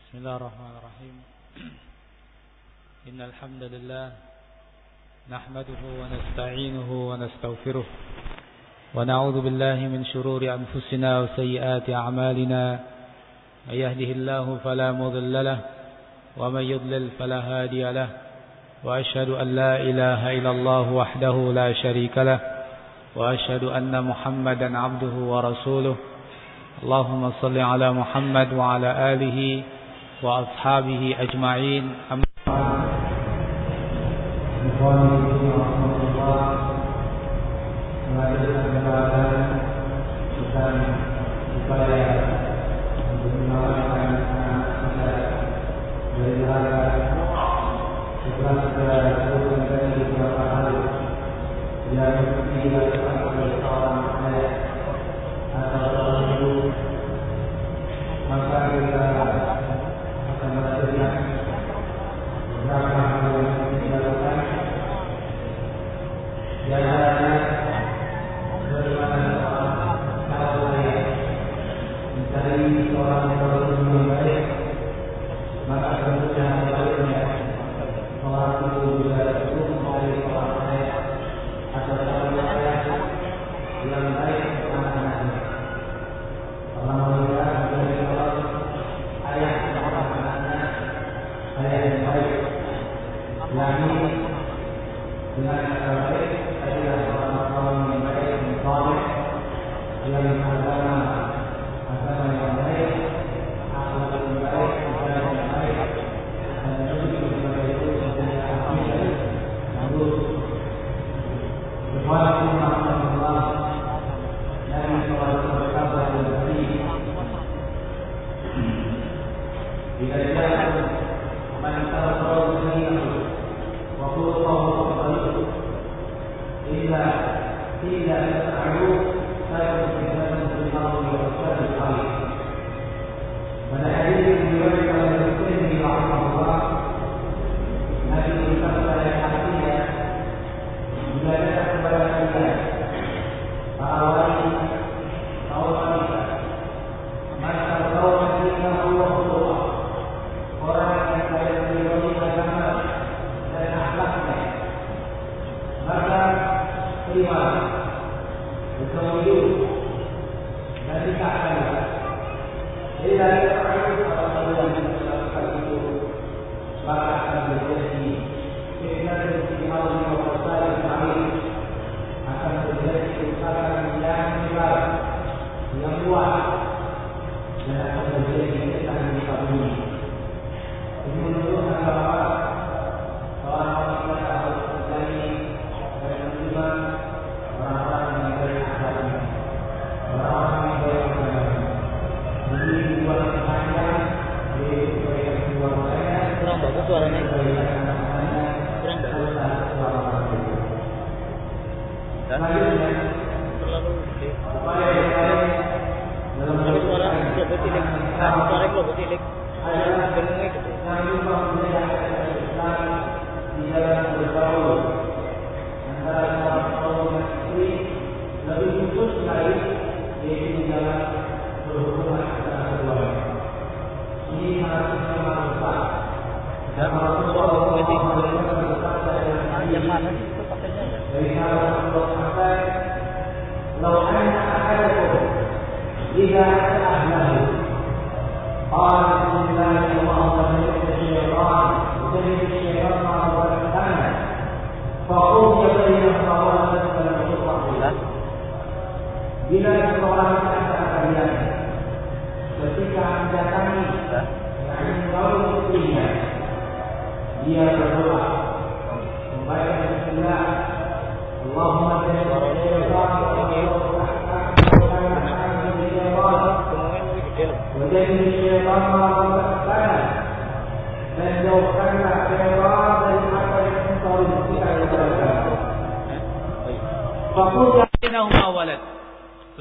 بسم الله الرحمن الرحيم إن الحمد لله نحمده ونستعينه ونستغفره ونعوذ بالله من شرور أنفسنا وسيئات أعمالنا من يهده الله فلا مضل له ومن يضلل فلا هادي له وأشهد أن لا إله إلا الله وحده لا شريك له وأشهد أن محمدا عبده ورسوله اللهم صل على محمد وعلى آله وأصحابه أجمعين أما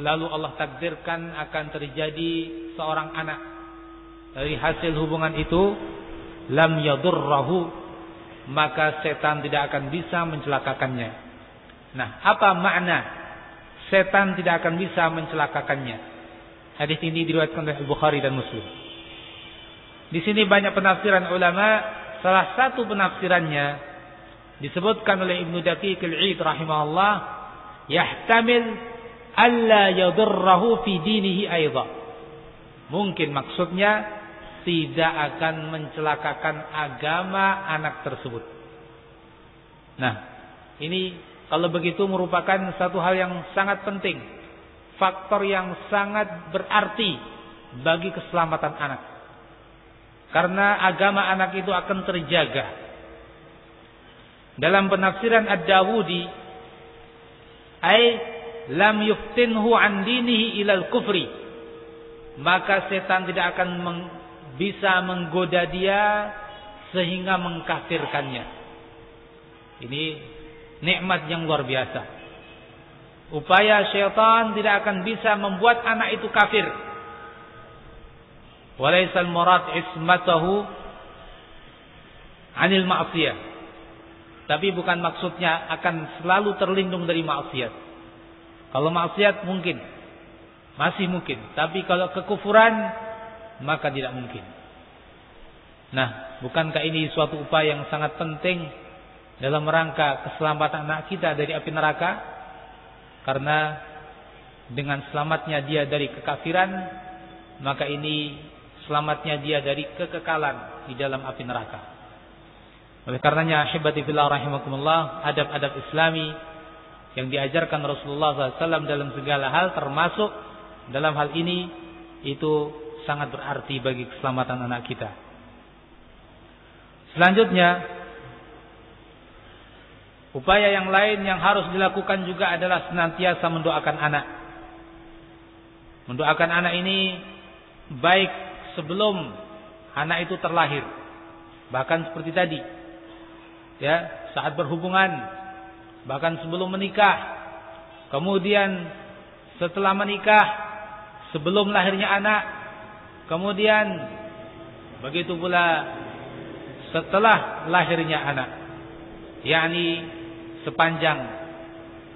lalu Allah takdirkan akan terjadi seorang anak dari hasil hubungan itu, lam yadurrahu, maka setan tidak akan bisa mencelakakannya. Nah, apa makna setan tidak akan bisa mencelakakannya? Hadis ini diriwayatkan oleh Bukhari dan Muslim. Di sini banyak penafsiran ulama. Salah satu penafsirannya disebutkan oleh Ibnu Daqiq al-Id rahimahullah, yahtamil alla yadurrahu fi dinihi aidha. Mungkin maksudnya tidak akan mencelakakan agama anak tersebut. Nah, ini kalau begitu merupakan satu hal yang sangat penting, faktor yang sangat berarti bagi keselamatan anak. Karena agama anak itu akan terjaga. Dalam penafsiran Ad-Dawudi, ay lam yuftinhu an dinihi ilal kufri, maka setan tidak akan bisa menggoda dia sehingga mengkafirkannya. Ini nikmat yang luar biasa. Upaya syaitan tidak akan bisa membuat anak itu kafir. Walaisal murad ismatahu anil ma'siyah. Tapi bukan maksudnya akan selalu terlindung dari maksiat. Kalau maksiat mungkin, masih mungkin. Tapi kalau kekufuran, maka tidak mungkin. Nah, bukankah ini suatu upaya yang sangat penting dalam rangka keselamatan anak kita dari api neraka? Karena dengan selamatnya dia dari kekafiran, maka ini selamatnya dia dari kekekalan di dalam api neraka. Oleh karenanya, ahibati fillah rahimakumullah, adab-adab Islami yang diajarkan Rasulullah SAW dalam segala hal, termasuk dalam hal ini, itu sangat berarti bagi keselamatan anak kita. Selanjutnya, upaya yang lain yang harus dilakukan juga adalah senantiasa mendoakan anak. Mendoakan anak ini baik sebelum anak itu terlahir, bahkan seperti tadi, ya, saat berhubungan, bahkan sebelum menikah, kemudian setelah menikah, sebelum lahirnya anak, kemudian begitu pula setelah lahirnya anak, yakni sepanjang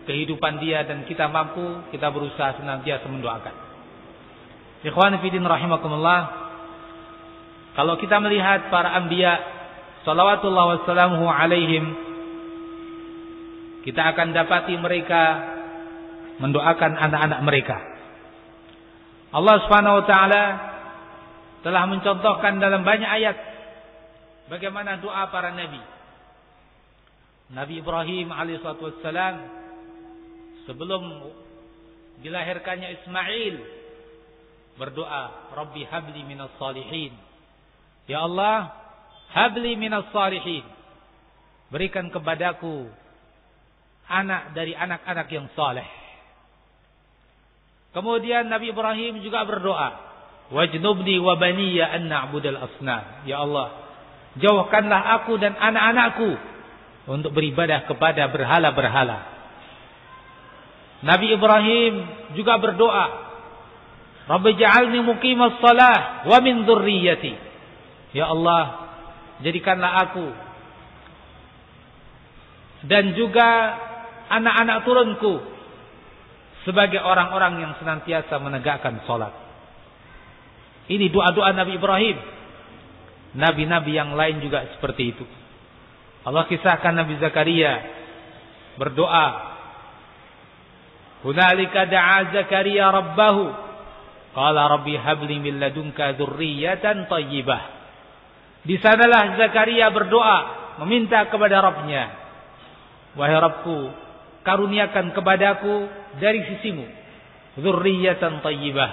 kehidupan dia dan kita mampu, kita berusaha senantiasa mendoakan. Ikhwan fillah rahimakumullah, kalau kita melihat para anbiya salawatullah wassalamuhu alaihim, kita akan dapati mereka mendoakan anak-anak mereka. Allah Subhanahu wa taala telah mencontohkan dalam banyak ayat bagaimana doa para nabi. Nabi Ibrahim alaihissalatu wassalam sebelum dilahirkannya Ismail berdoa, Rabbi habli minas salihin. Ya Allah, habli minas salihin. Berikan kepadaku anak dari anak-anak yang saleh. Kemudian Nabi Ibrahim juga berdoa, wajnubni wa baniya an na'budal asnam. Ya Allah, jauhkanlah aku dan anak-anakku untuk beribadah kepada berhala-berhala. Nabi Ibrahim juga berdoa, Rabbi ja'alni muqimas shalah wa min dzurriyyati. Ya Allah, jadikanlah aku dan juga anak-anak turunku sebagai orang-orang yang senantiasa menegakkan salat. Ini doa-doa Nabi Ibrahim. Nabi-nabi yang lain juga seperti itu. Allah kisahkan Nabi Zakaria berdoa, hunalika da'a Zakaria rabbahu qala rabbi habli min ladunka dzurriyyatan thayyibah. Di sanalah Zakaria berdoa, meminta kepada Rabbnya, wahai Rabbku, karuniakan kepadaku dari sisimu dzurriyyatan thayyibah,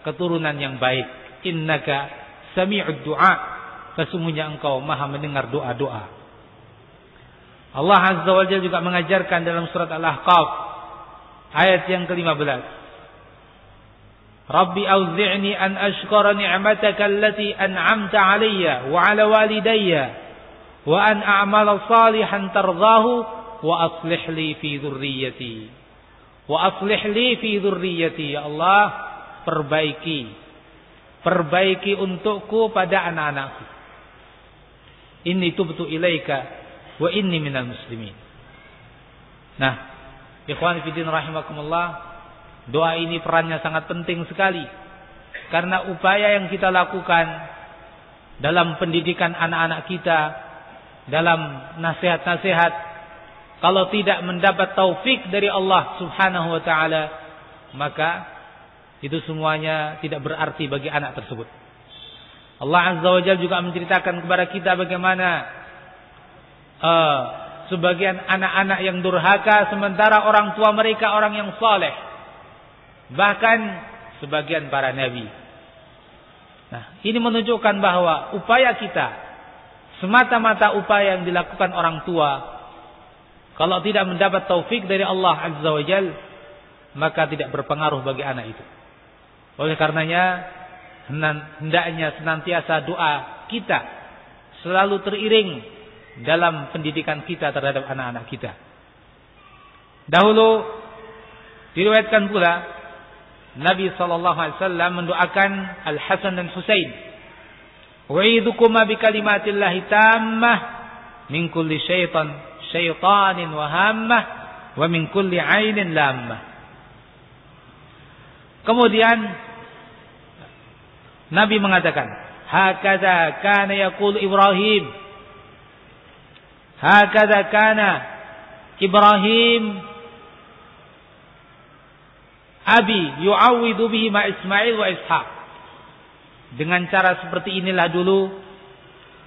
keturunan yang baik. Innaka sami'ud du'a, sesungguhnya engkau maha mendengar doa-doa. Allah Azza wa Jalla juga mengajarkan dalam surat Al-Ahqaf ayat yang ke-15. Rabbi auzi'ni an ashkura ni'mataka allati an'amta 'alayya wa 'ala walidayya wa an a'mala salihan tardahu wa aslih li fi dzurriyyati. Wa aslih li fi dzurriyyati, ya Allah, perbaiki untukku pada anak-anakku. Inni tubtu ilaika wa inni minal muslimin. Nah, ikhwan fillah rahimakumullah, doa ini perannya sangat penting sekali. Karena upaya yang kita lakukan dalam pendidikan anak-anak kita, dalam nasihat-nasihat, kalau tidak mendapat taufik dari Allah Subhanahu wa taala, maka itu semuanya tidak berarti bagi anak tersebut. Allah Azza wa Jalla juga menceritakan kepada kita bagaimana sebagian anak-anak yang durhaka sementara orang tua mereka orang yang saleh. Bahkan sebagian para nabi. Nah, ini menunjukkan bahwa upaya kita semata-mata upaya yang dilakukan orang tua, kalau tidak mendapat taufik dari Allah Azza wa Jalla, maka tidak berpengaruh bagi anak itu. Oleh karenanya hendaknya senantiasa doa kita selalu teriring dalam pendidikan kita terhadap anak-anak kita. Dahulu diriwayatkan pula Nabi SAW mendoakan Al-Hasan dan Husain, "U'idukuma bi kalimatillahi tammah min kulli syaitanin wa hammah wa min kulli 'ainin lammah." Kemudian Nabi mengatakan, "Hakadha kana yaqulu Ibrahim. Hakadha kana Ibrahim abi yu'awwidu bihi ma Ismail wa Ishaq." Dengan cara seperti inilah dulu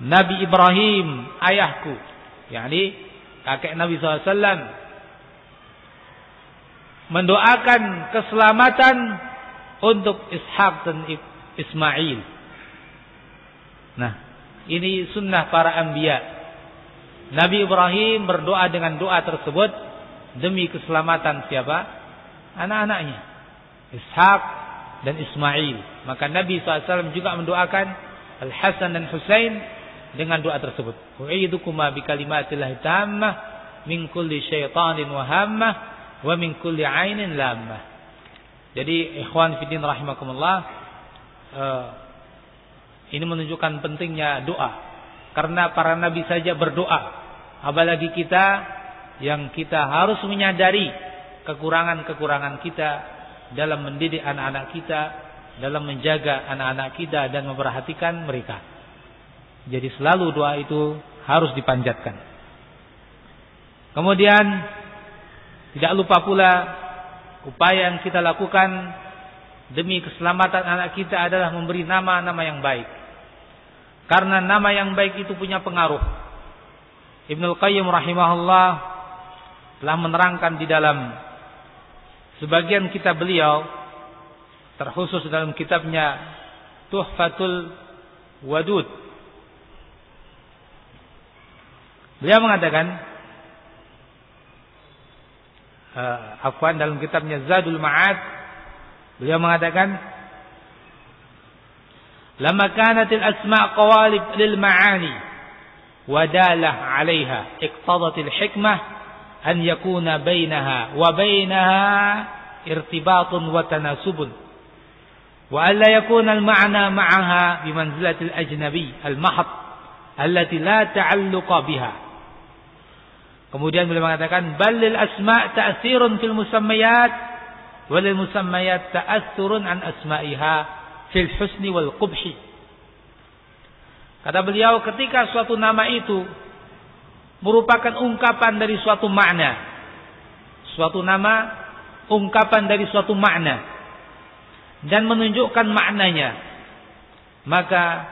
Nabi Ibrahim, ayahku, yakni kakek Nabi SAW, mendoakan keselamatan untuk Ishaq dan Ismail. Nah, ini sunnah para anbiya. Nabi Ibrahim berdoa dengan doa tersebut demi keselamatan siapa? Anak-anaknya, Ishaq dan Ismail. Maka Nabi SAW juga mendoakan Al-Hasan dan Husain dengan doa tersebut. "U'idukuma bi kalimatillahi tammah min kulli syaitanin wa hammah wa min kulli 'ainin lammah." Jadi ikhwan fillah rahimakumullah, ini menunjukkan pentingnya doa. Karena para nabi saja berdoa, apalagi kita yang kita harus menyadari kekurangan-kekurangan kita dalam mendidik anak-anak kita, dalam menjaga anak-anak kita dan memperhatikan mereka. Jadi selalu doa itu harus dipanjatkan. Kemudian tidak lupa pula upaya yang kita lakukan demi keselamatan anak kita adalah memberi nama-nama yang baik. Karena nama yang baik itu punya pengaruh. Ibnul Qayyim rahimahullah telah menerangkan di dalam sebagian kitab beliau, terkhusus dalam kitabnya Tuhfatul Wadud. Beliau mengatakan, dalam kitabnya Zadul Ma'ad, beliau mengatakan, "Lama kanatil asma' qawalib lil ma'ani wa dalah 'alayha iqtadatil hikmah an yakuna bainaha wa bainaha irtibatun wa tanasubun wa alla yakuna al ma'na ma'aha bi manzilatil ajnabi al mahd allati la ta'alluqa biha." Kemudian beliau mengatakan, "Bal lil asma' ta'sirun fil musammayat walil musammayat ta'assurun an asma'iha fil husni wal qubhi." Kata beliau, ketika suatu nama itu merupakan ungkapan dari suatu makna, suatu nama ungkapan dari suatu makna dan menunjukkan maknanya, maka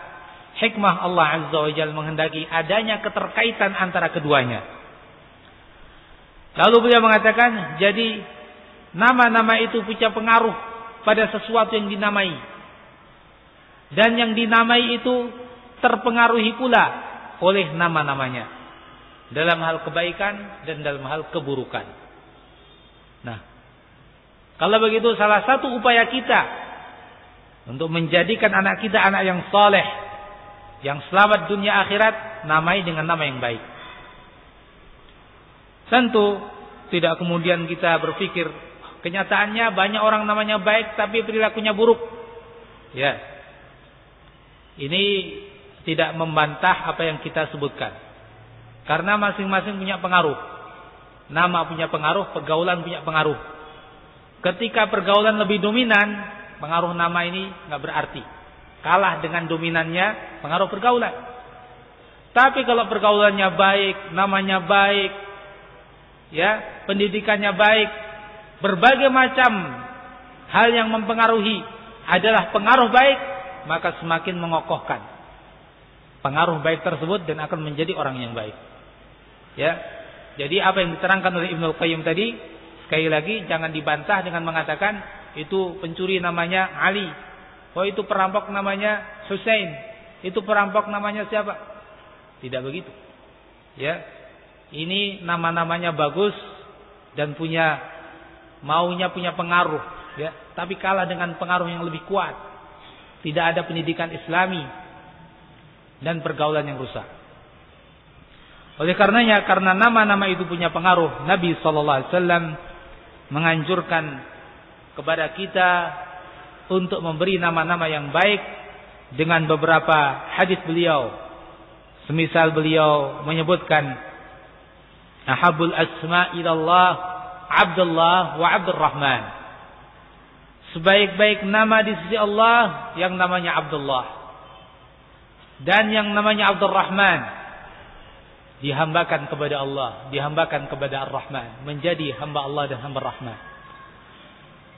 hikmah Allah Azza wa Jalla menghendaki adanya keterkaitan antara keduanya. Lalu beliau mengatakan, jadi nama-nama itu punya pengaruh pada sesuatu yang dinamai. Dan yang dinamai itu terpengaruhi pula oleh nama-namanya. Dalam hal kebaikan dan dalam hal keburukan. Nah, kalau begitu salah satu upaya kita untuk menjadikan anak kita anak yang saleh, yang selamat dunia akhirat, namai dengan nama yang baik. Tentu tidak kemudian kita berpikir, kenyataannya banyak orang namanya baik tapi perilakunya buruk. Ya. Ini tidak membantah apa yang kita sebutkan. Karena masing-masing punya pengaruh. Nama punya pengaruh, pergaulan punya pengaruh. Ketika pergaulan lebih dominan, pengaruh nama ini enggak berarti. kalah dengan dominannya pengaruh pergaulan. Tapi kalau pergaulannya baik, namanya baik, ya, pendidikannya baik, berbagai macam hal yang mempengaruhi adalah pengaruh baik, maka semakin mengokohkan pengaruh baik tersebut dan akan menjadi orang yang baik. Ya. Jadi apa yang diterangkan oleh Ibnu Qayyim tadi, sekali lagi jangan dibantah dengan mengatakan itu pencuri namanya Ali, oh itu perampok namanya Hussein, itu perampok namanya siapa? Tidak begitu. Ya. Ini nama-namanya bagus dan punya pengaruh, ya, tapi kalah dengan pengaruh yang lebih kuat. Tidak ada pendidikan Islami dan pergaulan yang rusak. Oleh karenanya, karena nama-nama itu punya pengaruh, Nabi SAW menganjurkan kepada kita untuk memberi nama-nama yang baik dengan beberapa hadis beliau. Semisal beliau menyebutkan, Ahabul asma' ilallah Abdullah wa Abdurrahman. Sebaik-baik nama di sisi Allah yang namanya Abdullah dan yang namanya Abdurrahman. Dihambakan kepada Allah, dihambakan kepada Ar-Rahman, menjadi hamba Allah dan hamba Rahman.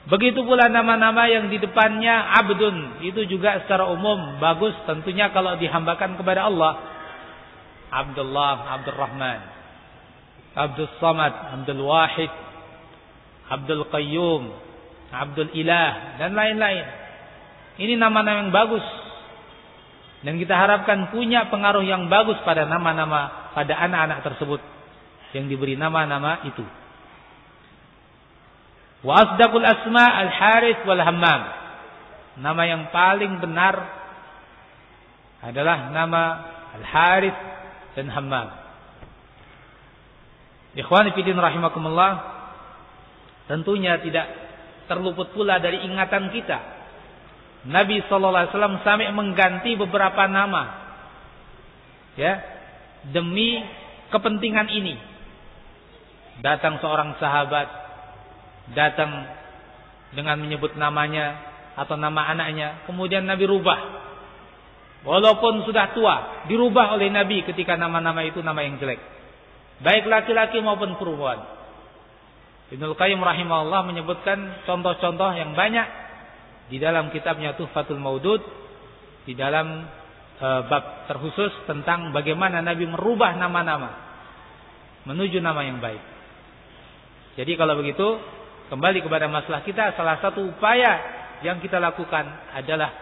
Begitu pula nama-nama yang di depannya Abdun, itu juga secara umum bagus tentunya kalau dihambakan kepada Allah. Abdullah, Abdurrahman, Abdul Samad, Abdul Wahid, Abdul Qayyum, Abdul Ilah, dan lain-lain. Ini nama-nama yang bagus. Dan kita harapkan punya pengaruh yang bagus pada nama-nama, pada anak-anak tersebut yang diberi nama-nama itu. Wa asdaqul asma al-Harith wal Hammam. Nama yang paling benar adalah nama Al-Harith dan Hammam. Ikhwani fillah rahimakumullah, tentunya tidak terluput pula dari ingatan kita. Nabi SAW sampai mengganti beberapa nama, ya, demi kepentingan ini. Datang seorang sahabat, datang dengan menyebut namanya atau nama anaknya, kemudian Nabi rubah. Walaupun sudah tua, dirubah oleh Nabi ketika nama-nama itu nama yang jelek, baik laki-laki maupun perempuan. Ibnu Qayyim rahimahullah menyebutkan contoh-contoh yang banyak di dalam kitabnya Tuhfatul Maudud, di dalam bab terkhusus tentang bagaimana Nabi merubah nama-nama menuju nama yang baik. Jadi kalau begitu, kembali kepada masalah kita, salah satu upaya yang kita lakukan adalah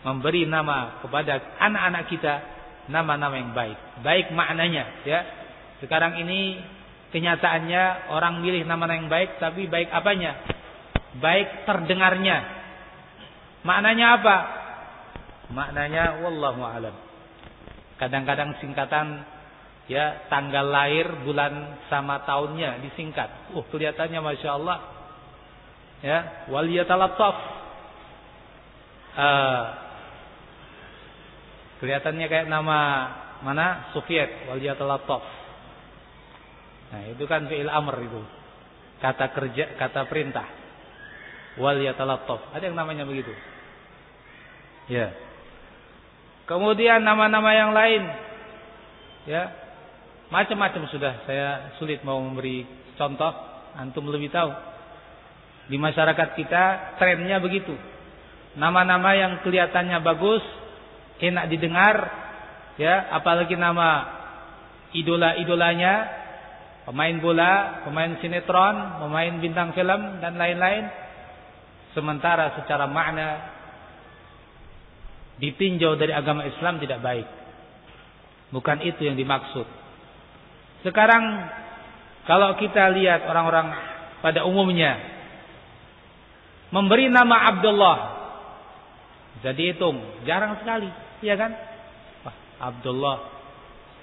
memberi nama kepada anak-anak kita nama-nama yang baik. Baik maknanya, ya. Sekarang ini kenyataannya orang milih nama yang baik, tapi baik apanya? Baik terdengarnya. Maknanya apa? Maknanya wallahu a'lam. Kadang-kadang singkatan, ya, tanggal lahir, bulan sama tahunnya disingkat. Kelihatannya Masya Allah, ya, wal yatalattaf. Kelihatannya kayak nama mana? Soviet, wal yatalattaf. Nah, itu kan fi'il amr itu. Kata kerja, kata perintah. Wal yatalattaf. Ada yang namanya begitu. Ya. Kemudian nama-nama yang lain, ya, macam-macam sudah. Saya sulit mau memberi contoh, antum lebih tahu. Di masyarakat kita trennya begitu. Nama-nama yang kelihatannya bagus, enak didengar, ya, apalagi nama idola-idolanya, pemain bola, pemain sinetron, pemain bintang film dan lain-lain. Sementara secara makna ditinjau dari agama Islam tidak baik. Bukan itu yang dimaksud. Sekarang kalau kita lihat orang-orang pada umumnya memberi nama Abdullah, jadi hitung jarang sekali, iya kan? Wah, Abdullah,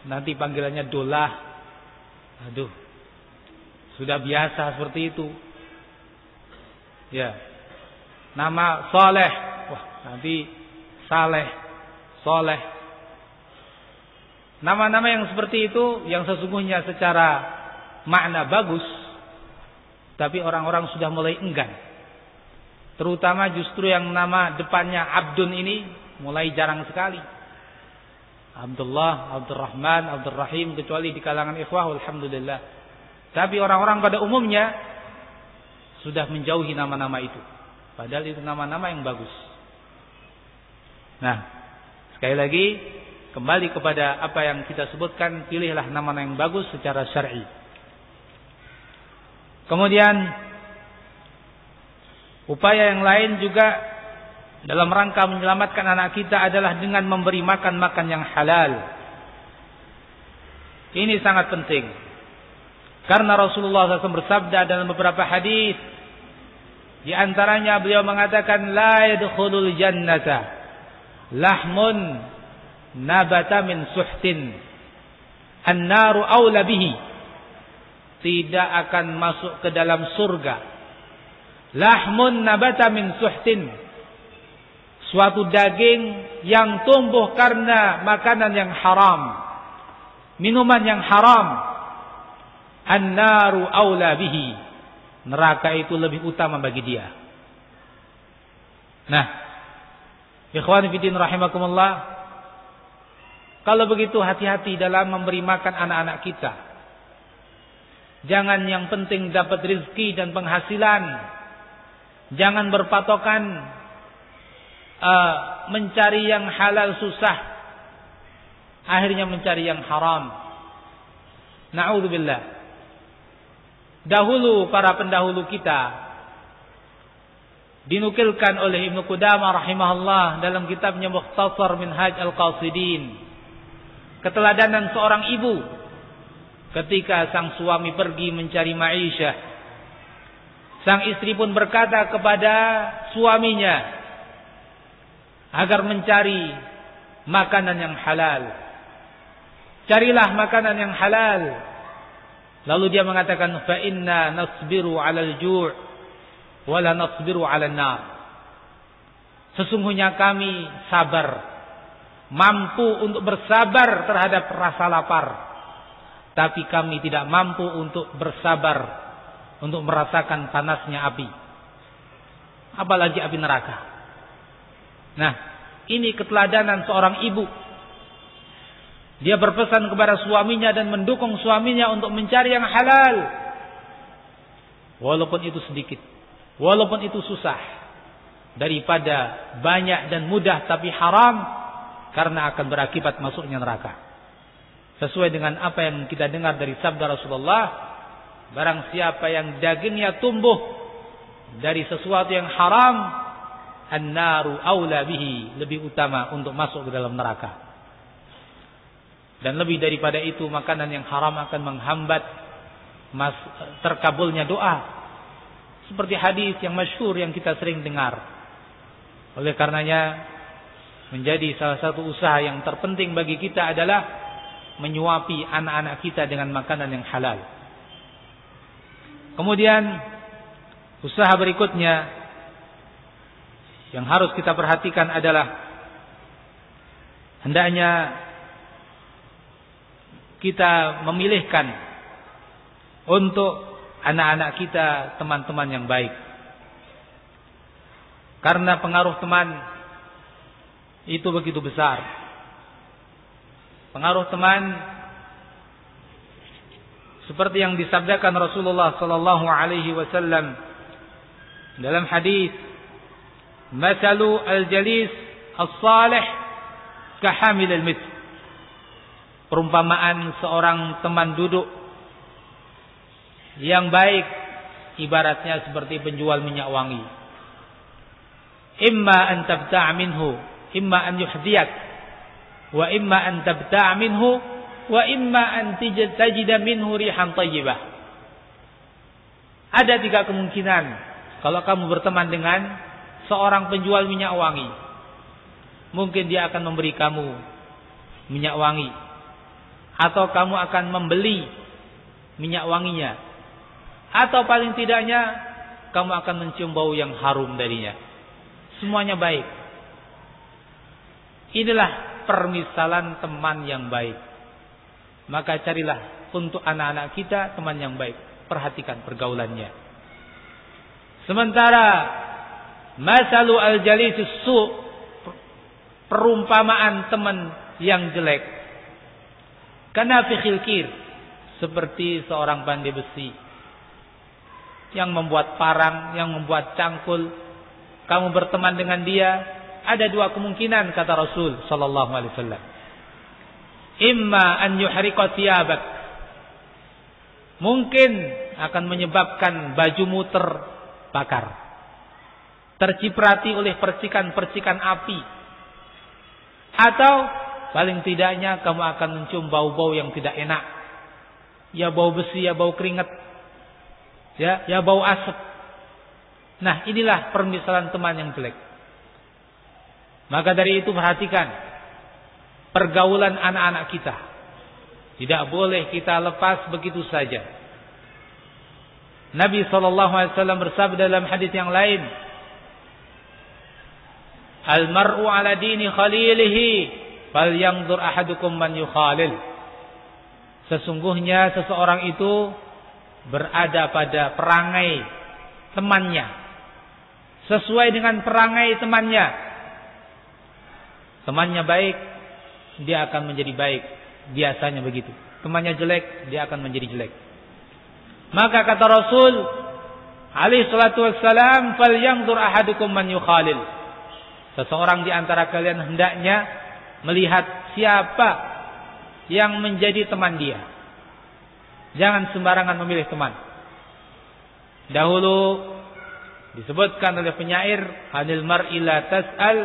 nanti panggilannya Dolah. Aduh, sudah biasa seperti itu. Ya. Nama Saleh, wah, nanti Saleh, Soleh. Nama-nama yang seperti itu yang sesungguhnya secara makna bagus, tapi orang-orang sudah mulai enggan. Terutama justru yang nama depannya Abdun ini mulai jarang sekali. Abdullah, Abdurrahman, Abdurrahim, kecuali di kalangan ikhwah, alhamdulillah. Tapi orang-orang pada umumnya sudah menjauhi nama-nama itu. Padahal itu nama-nama yang bagus. Nah, sekali lagi kembali kepada apa yang kita sebutkan, pilihlah nama-nama yang bagus secara syar'i. Kemudian upaya yang lain juga dalam rangka menyelamatkan anak kita adalah dengan memberi makan yang halal. Ini sangat penting. Karena Rasulullah SAW bersabda dalam beberapa hadis, di antaranya beliau mengatakan, la yadkhulul jannata lahmun nabata min suhtin an-naru aula bihi. Tidak akan masuk ke dalam surga lahmun nabata min suhtin, suatu daging yang tumbuh karena makanan yang haram, minuman yang haram. An-naru aula bihi, neraka itu lebih utama bagi dia. Nah, ikhwan fillah rahimakumullah, kalau begitu hati-hati dalam memberi makan anak-anak kita. Jangan yang penting dapat rezeki dan penghasilan. Jangan berpatokan mencari yang halal susah, akhirnya mencari yang haram. Na'udzubillah. Dahulu para pendahulu kita, dinukilkan oleh Ibnu Qudamah rahimahullah dalam kitabnya Mukhtasar Minhaj Al-Qasidin, keteladanan seorang ibu ketika sang suami pergi mencari ma'isyah. Sang istri pun berkata kepada suaminya agar mencari makanan yang halal. Carilah makanan yang halal. Lalu dia mengatakan, fa inna nasbiru 'alal ju' wa la nasbiru 'alan nar. Sesungguhnya kami sabar, mampu untuk bersabar terhadap rasa lapar, tapi kami tidak mampu untuk bersabar untuk merasakan panasnya api, apalagi api neraka. Nah, ini keteladanan seorang ibu. Dia berpesan kepada suaminya dan mendukung suaminya untuk mencari yang halal. Walaupun itu sedikit, walaupun itu susah, daripada banyak dan mudah tapi haram, karena akan berakibat masuknya neraka. Sesuai dengan apa yang kita dengar dari sabda Rasulullah, barang siapa yang dagingnya tumbuh dari sesuatu yang haram, an-naru aula bihi, lebih utama untuk masuk ke dalam neraka. Dan lebih daripada itu, makanan yang haram akan menghambat terkabulnya doa. Seperti hadis yang masyhur yang kita sering dengar. Oleh karenanya, menjadi salah satu usaha yang terpenting bagi kita adalah menyuapi anak-anak kita dengan makanan yang halal. Kemudian, usaha berikutnya yang harus kita perhatikan adalah hendaknya kita memilihkan untuk anak-anak kita teman-teman yang baik. Karena pengaruh teman itu begitu besar. Pengaruh teman seperti yang disabdakan Rasulullah sallallahu alaihi wasallam dalam hadis, "Mathalu al-jalis as-salih kahamil al-misk." Perumpamaan seorang teman duduk yang baik ibaratnya seperti penjual minyak wangi. Imma an tabta'a minhu, imma an yuhdiyak, wa imma an tabta'a minhu, wa imma an tajida minhu rihan thayyibah. Ada 3 kemungkinan kalau kamu berteman dengan seorang penjual minyak wangi. Mungkin dia akan memberi kamu minyak wangi, atau kamu akan membeli minyak wanginya, atau paling tidaknya kamu akan mencium bau yang harum darinya. Semuanya baik. Inilah permisalan teman yang baik. Maka carilah untuk anak-anak kita teman yang baik. Perhatikan pergaulannya. Sementara masalu al-jalisus su', perumpamaan teman yang jelek. Kana fi khilkir, seperti seorang pandai besi yang membuat parang, yang membuat cangkul. Kamu berteman dengan dia, ada dua kemungkinan kata Rasul sallallahu alaihi wasallam. Imma an yuhriqa thiyabak, mungkin akan menyebabkan bajumu terbakar, terciprati oleh percikan-percikan api. Atau paling tidaknya kamu akan mencium bau-bau yang tidak enak. Ya bau besi, ya bau keringat, ya bau asap. Nah, inilah permisalan teman yang jelek. Maka dari itu perhatikan pergaulan anak-anak kita. Tidak boleh kita lepas begitu saja. Nabi SAW bersabda dalam hadis yang lain, Al-mar'u ala dini khalilihi, falyanzur ahadukum man yukhalil. Sesungguhnya seseorang itu berada pada perangai temannya, sesuai dengan perangai temannya. Temannya baik, dia akan menjadi baik. Biasanya begitu. Temannya jelek, dia akan menjadi jelek. Maka kata Rasul alaihi salatu wassalam, falyanzur ahadukum man yukhalil. Seseorang di antara kalian hendaknya melihat siapa yang menjadi teman dia. Jangan sembarangan memilih teman. Dahulu disebutkan oleh penyair, Hanil mar'i la tas'al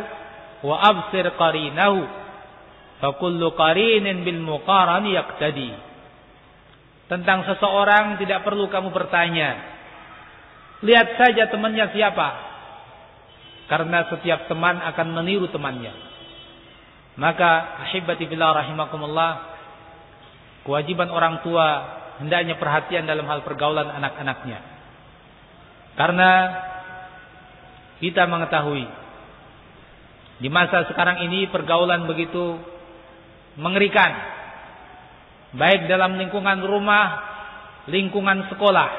wa absir qarinahu, fa kullu qarinin bil muqarani yaqtadi. Tentang seseorang tidak perlu kamu bertanya. Lihat saja temannya siapa. Karena setiap teman akan meniru temannya. Maka ahibati fillah rahimakumullah, kewajiban orang tua hendaknya perhatian dalam hal pergaulan anak-anaknya. Karena kita mengetahui di masa sekarang ini pergaulan begitu mengerikan, baik dalam lingkungan rumah, lingkungan sekolah,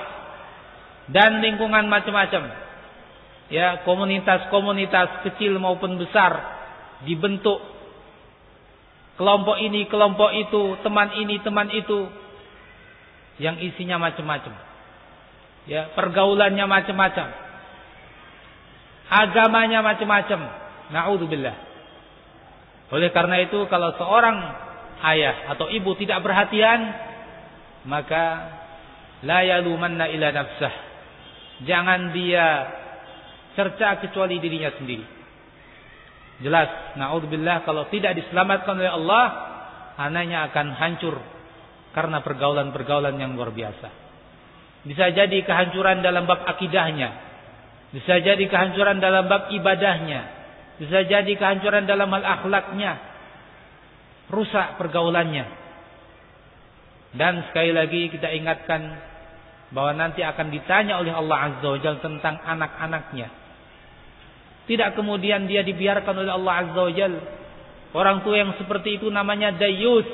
dan lingkungan macam-macam. Ya, komunitas-komunitas kecil maupun besar dibentuk. Kelompok ini, kelompok itu, teman ini, teman itu, yang isinya macam-macam. Ya, pergaulannya macam-macam, agamanya macam-macam. Na'udzubillah. Oleh karena itu, kalau seorang ayah atau ibu tidak perhatian, maka la yalumanna ila nafsah. Jangan dia cerca kecuali dirinya sendiri. Jelas, na'udzubillah, kalau tidak diselamatkan oleh Allah, anaknya akan hancur karena pergaulan-pergaulan yang luar biasa. Bisa jadi kehancuran dalam bab akidahnya, bisa jadi kehancuran dalam bab ibadahnya, bisa jadi kehancuran dalam hal akhlaknya, rusak pergaulannya. Dan sekali lagi kita ingatkan bahwa nanti akan ditanya oleh Allah Azza wa Jalla tentang anak-anaknya. Tidak kemudian dia dibiarkan oleh Allah Azza wa Jalla. Orang tua yang seperti itu namanya dayyus.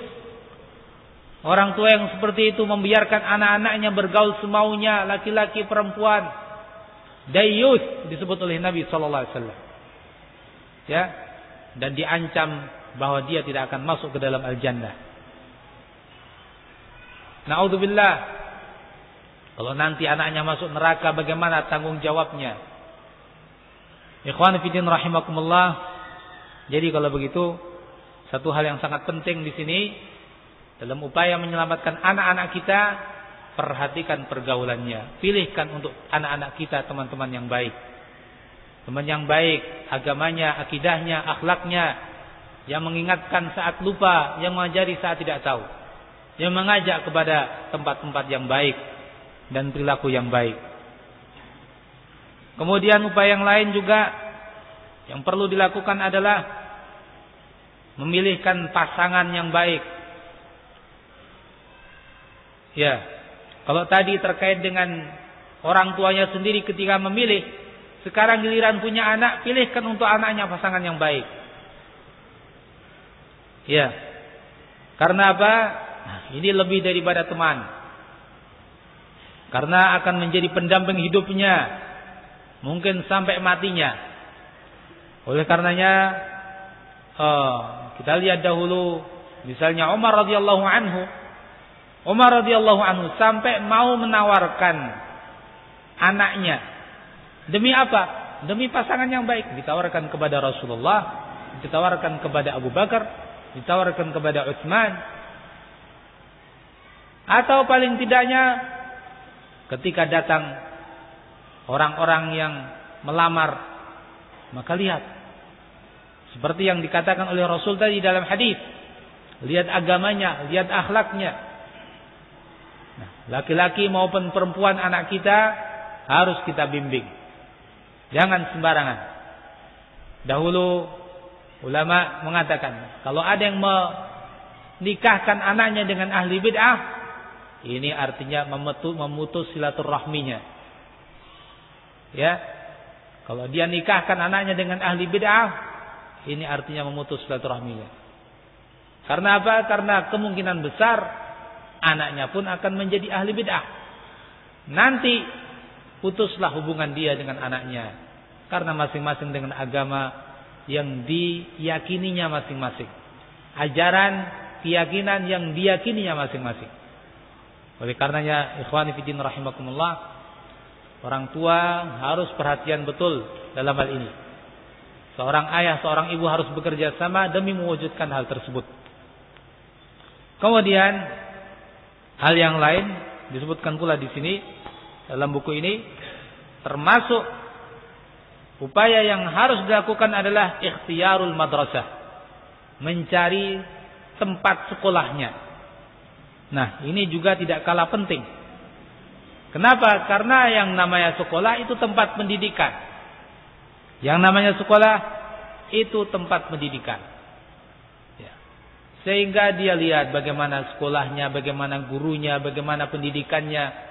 Orang tua yang seperti itu membiarkan anak-anaknya bergaul semaunya, laki-laki, perempuan. Dayyus disebut oleh Nabi sallallahu alaihi wasallam. Ya, dan diancam bahwa dia tidak akan masuk ke dalam al-jannah. Na'udzubillah. Kalau nanti anaknya masuk neraka, bagaimana tanggung jawabnya? Ikhwan fillah rahimakumullah. Jadi kalau begitu, satu hal yang sangat penting di sini dalam upaya menyelamatkan anak-anak kita, perhatikan pergaulannya. Pilihkan untuk anak-anak kita teman-teman yang baik. Teman yang baik, agamanya, akidahnya, akhlaknya, yang mengingatkan saat lupa, yang mengajari saat tidak tahu, yang mengajak kepada tempat-tempat yang baik dan perilaku yang baik. Kemudian upaya yang lain juga yang perlu dilakukan adalah memilihkan pasangan yang baik. Ya, kalau tadi terkait dengan orang tuanya sendiri ketika memilih, sekarang giliran punya anak, pilihkan untuk anaknya pasangan yang baik. Ya, karena apa? Nah, ini lebih daripada teman. Karena akan menjadi pendamping hidupnya, mungkin sampai matinya. Oleh karenanya kita lihat dahulu misalnya Umar radhiyallahu anhu sampai mau menawarkan anaknya. Demi apa? Demi pasangan yang baik. Ditawarkan kepada Rasulullah, ditawarkan kepada Abu Bakar, ditawarkan kepada Utsman. Atau paling tidaknya ketika datang orang-orang yang melamar, maka lihat seperti yang dikatakan oleh Rasul tadi dalam hadis, lihat agamanya, lihat akhlaknya. Nah, laki-laki maupun perempuan anak kita harus kita bimbing. Jangan sembarangan. Dahulu ulama mengatakan, kalau ada yang menikahkan anaknya dengan ahli bid'ah, ini artinya memutus silaturahminya. Ya. Kalau dia nikahkan anaknya dengan ahli bid'ah, ini artinya memutus silaturahminya. Karena apa? Karena kemungkinan besar anaknya pun akan menjadi ahli bid'ah. Nanti putuslah hubungan dia dengan anaknya. Karena masing-masing dengan agama yang diyakininya masing-masing. Ajaran, keyakinan yang diyakininya masing-masing. Oleh karenanya, ikhwani fiddin rahimakumullah, orang tua harus perhatian betul dalam hal ini. Seorang ayah, seorang ibu harus bekerja sama demi mewujudkan hal tersebut. Kemudian hal yang lain disebutkan pula di sini dalam buku ini, termasuk upaya yang harus dilakukan adalah ikhtiyarul madrasah, mencari tempat sekolahnya. Nah, ini juga tidak kalah penting. Kenapa? Karena yang namanya sekolah itu tempat pendidikan. Yang namanya sekolah itu tempat pendidikan. Ya. Sehingga dia lihat bagaimana sekolahnya, bagaimana gurunya, bagaimana pendidikannya.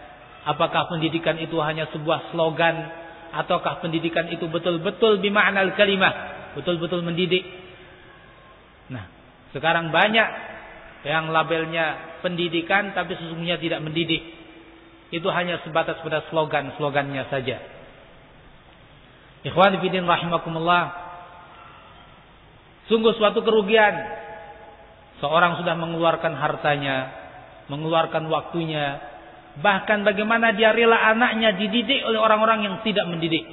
Apakah pendidikan itu hanya sebuah slogan, ataukah pendidikan itu betul-betul bima'nal kalimah, betul-betul mendidik. Nah, sekarang banyak yang labelnya pendidikan tapi sesungguhnya tidak mendidik. Itu hanya sebatas pada slogan-slogannya saja. Ikhwan fillah rahimakumullah, sungguh suatu kerugian seorang sudah mengeluarkan hartanya, mengeluarkan waktunya, bahkan bagaimana dia rela anaknya dididik oleh orang-orang yang tidak mendidik.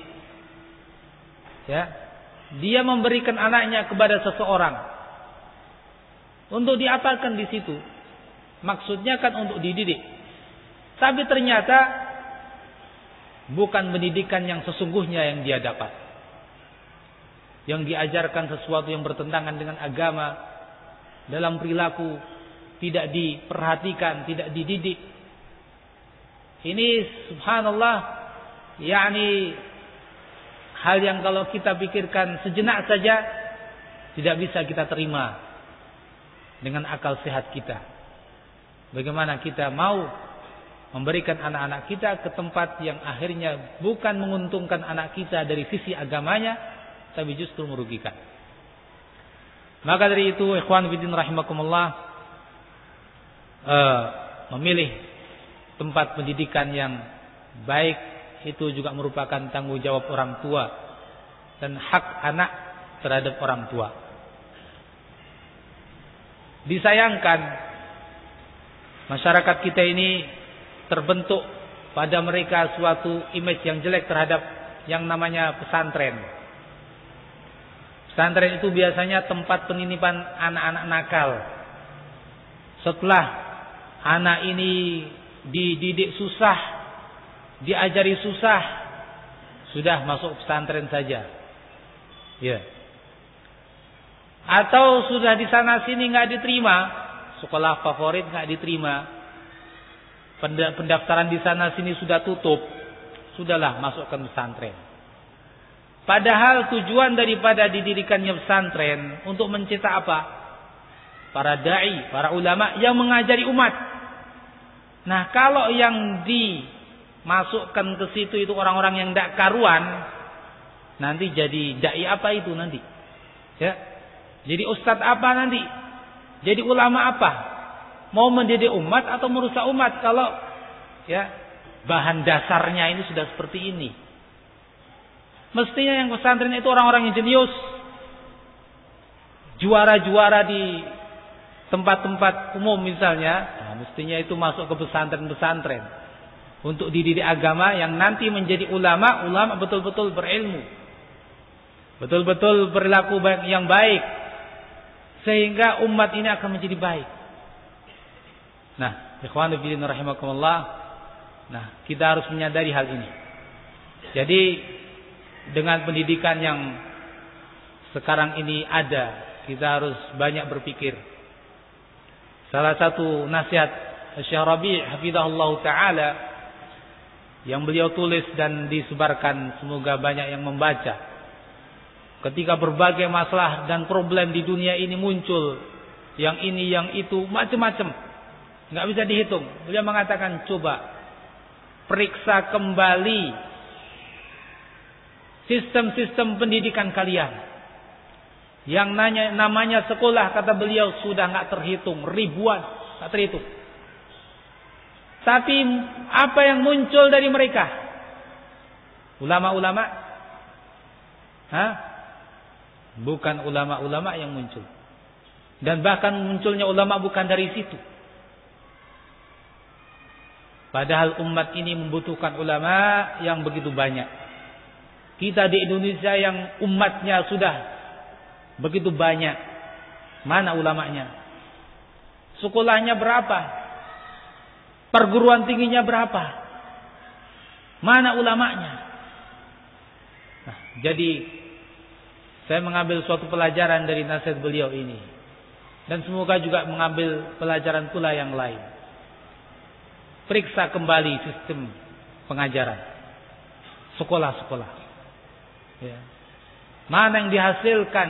Ya, dia memberikan anaknya kepada seseorang untuk diapakan di situ? Maksudnya kan untuk dididik. Tapi ternyata bukan pendidikan yang sesungguhnya yang dia dapat. Yang diajarkan sesuatu yang bertentangan dengan agama, dalam perilaku tidak diperhatikan, tidak dididik. Ini subhanallah, yakni hal yang kalau kita pikirkan sejenak saja tidak bisa kita terima dengan akal sehat kita. Bagaimana kita mau memberikan anak-anak kita ke tempat yang akhirnya bukan menguntungkan anak kita dari sisi agamanya, tapi justru merugikan. Maka dari itu, ikhwan fillah rahimakumullah, memilih tempat pendidikan yang baik itu juga merupakan tanggung jawab orang tua dan hak anak terhadap orang tua. Disayangkan masyarakat kita ini terbentuk pada mereka suatu image yang jelek terhadap yang namanya pesantren. Pesantren itu biasanya tempat penitipan anak-anak nakal. Setelah anak ini dididik susah, diajari susah, sudah masuk pesantren saja. Ya. Atau sudah di sana sini nggak diterima, sekolah favorit nggak diterima, pendaftaran di sana sini sudah tutup, sudahlah masukkan pesantren. Padahal tujuan daripada didirikannya pesantren untuk mencetak apa? Para dai, para ulama yang mengajari umat. Nah, kalau yang dimasukkan ke situ itu orang-orang yang tidak karuan, nanti jadi dai apa itu nanti? Ya. Jadi ustadz apa nanti? Jadi ulama apa? Mau mendidik umat atau merusak umat kalau ya bahan dasarnya ini sudah seperti ini. Mestinya yang pesantren itu orang-orang yang jenius. juara-juara di tempat-tempat umum misalnya, nah, mestinya itu masuk ke pesantren-pesantren untuk dididik agama yang nanti menjadi ulama betul-betul berilmu, betul-betul berlaku yang baik, sehingga umat ini akan menjadi baik. Nah, ikhwanu fillah rahimakumullah, nah kita harus menyadari hal ini. Jadi dengan pendidikan yang sekarang ini ada, kita harus banyak berpikir. Salah satu nasihat Syekh Rabi' hafizahullah taala yang beliau tulis dan disebarkan, semoga banyak yang membaca. Ketika berbagai masalah dan problem di dunia ini muncul, yang ini yang itu macam-macam, nggak bisa dihitung. Beliau mengatakan, coba periksa kembali sistem-sistem pendidikan kalian. Yang namanya sekolah, kata beliau, sudah nggak terhitung, ribuan, nggak terhitung. Tapi apa yang muncul dari mereka? Ulama-ulama? Bukan ulama-ulama yang muncul. Dan bahkan munculnya ulama bukan dari situ. Padahal umat ini membutuhkan ulama yang begitu banyak. Kita di Indonesia yang umatnya sudah begitu banyak, mana ulamanya? Sekolahnya berapa? Perguruan tingginya berapa? Mana ulamanya? Nah, jadi saya mengambil suatu pelajaran dari nasihat beliau ini, dan semoga juga mengambil pelajaran pula yang lain. Periksa kembali sistem pengajaran sekolah-sekolah. Ya. Mana yang dihasilkan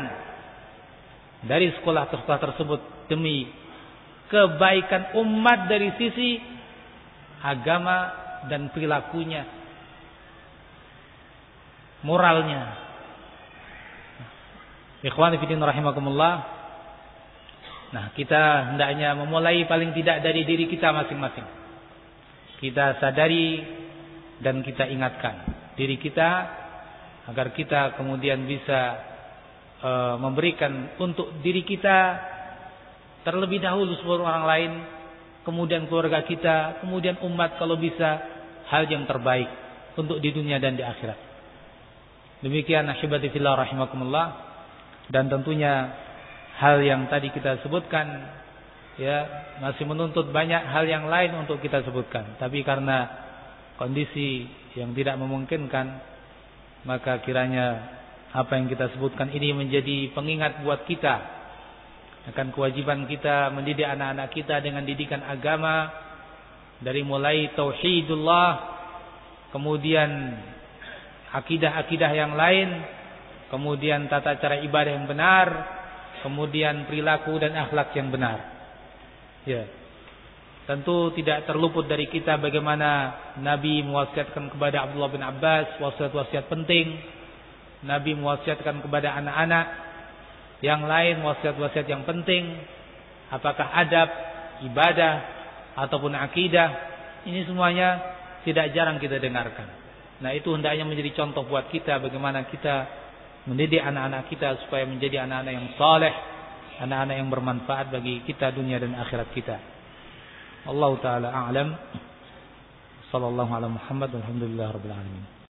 dari sekolah-sekolah tersebut demi kebaikan umat dari sisi agama dan perilakunya, moralnya. Ikhwan fillah rahimakumullah. Nah, kita hendaknya memulai paling tidak dari diri kita masing-masing. Kita sadari dan kita ingatkan diri kita agar kita kemudian bisa memberikan untuk diri kita terlebih dahulu sebelum orang lain, kemudian keluarga kita, kemudian umat kalau bisa, hal yang terbaik untuk di dunia dan di akhirat. Demikian ahibati fillah rahimakumullah. Dan tentunya hal yang tadi kita sebutkan ya masih menuntut banyak hal yang lain untuk kita sebutkan, tapi karena kondisi yang tidak memungkinkan, maka kiranya apa yang kita sebutkan ini menjadi pengingat buat kita akan kewajiban kita mendidik anak-anak kita dengan didikan agama, dari mulai tauhidullah, kemudian akidah-akidah yang lain, kemudian tata cara ibadah yang benar, kemudian perilaku dan akhlak yang benar. Ya. Tentu tidak terluput dari kita bagaimana Nabi mewasiatkan kepada Abdullah bin Abbas wasiat-wasiat penting. Nabi mewasiatkan kepada anak-anak yang lain wasiat-wasiat yang penting. Apakah adab, ibadah ataupun akidah, ini semuanya tidak jarang kita dengarkan. Nah, itu hendaknya menjadi contoh buat kita bagaimana kita mendidik anak-anak kita supaya menjadi anak-anak yang saleh, anak-anak yang bermanfaat bagi kita dunia dan akhirat kita. Allah taala a'lam. Sallallahu ala Muhammad walhamdulillahirabbil alamin.